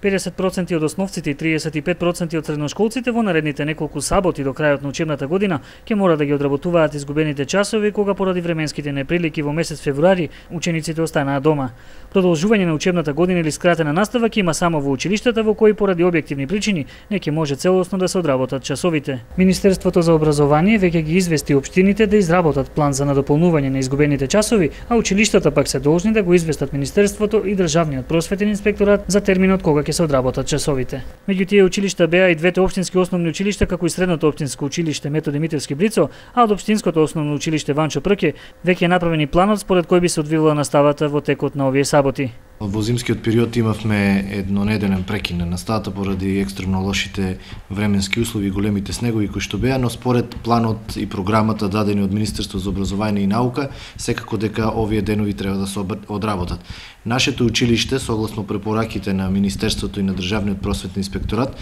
50% од основците и 35% од средношколците во наредните неколку саботи до крајот на учебната година ќе мора да ги одработуваат изгубените часови кога поради временските неприлики во месец февруари учениците останаа дома. Продолжување на учебната година или скратена настава ќе има само во училиштата во кои поради објективни причини не ќе може целосно да се одработат часовите. Министерството за образование веќе ги извести општините да изработат план за надополнување на изгубените часови, а училиштата пак се должни да го известат Министерството и Државниот просветен инспекторат за терминот кога ќе се одработат часовите. Меѓу тие училишта беа и двете општински основни училишта како и средното општинско училиште Методи Мителски Брицо, а од општинското основно училиште Ванчо Прке веќе е направени планот според кој би се одвивала наставата во текот на овие саботи. Во зимскиот период имавме еднонеделен прекин на наставата поради екстремно лошите временски услови и големите снегови кои што беа, но според планот и програмата дадени од Министерството за образование и наука, секако дека овие денови треба да се одработат. Нашето училиште, согласно препораките на Министерството и на Државниот просветен инспекторат,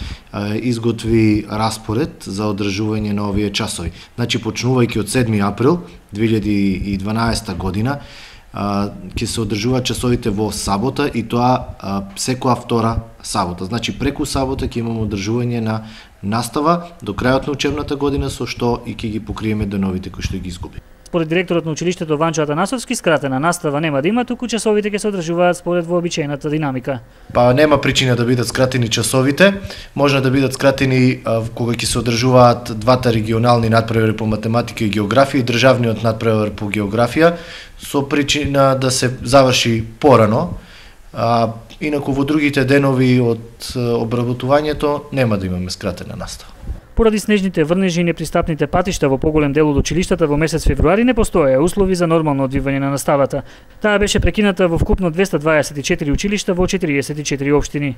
изготви распоред за одржување на овие часови. Значи, почнувајќи од 7 април 2012 година, ќе се одржуваат часовите во сабота и тоа секоја втора сабота. Значи преку сабота ќе имаме одржување на настава до крајот на учебната година, со што и ќе ги покриеме деновите кои што ги изгуби. Според директорот на училиштето Ванчо Атанасовски, скратена настава нема да има, туку часовите ќе се одржуваат според вообичаената динамика. Па нема причина да бидат скратени часовите, може да бидат скратени кога ќе се одржуваат двата регионални надпревари по математика и географија и државниот надпревар по географија, со причина да се заврши порано. Инаку во другите денови од обработувањето нема да имаме скратена настава. Поради снежните врнежи и непристапните патишта во поголем дел од училиштата во месец февруари не постоеа услови за нормално одвивање на наставата. Таа беше прекината во вкупно 224 училишта во 44 општини.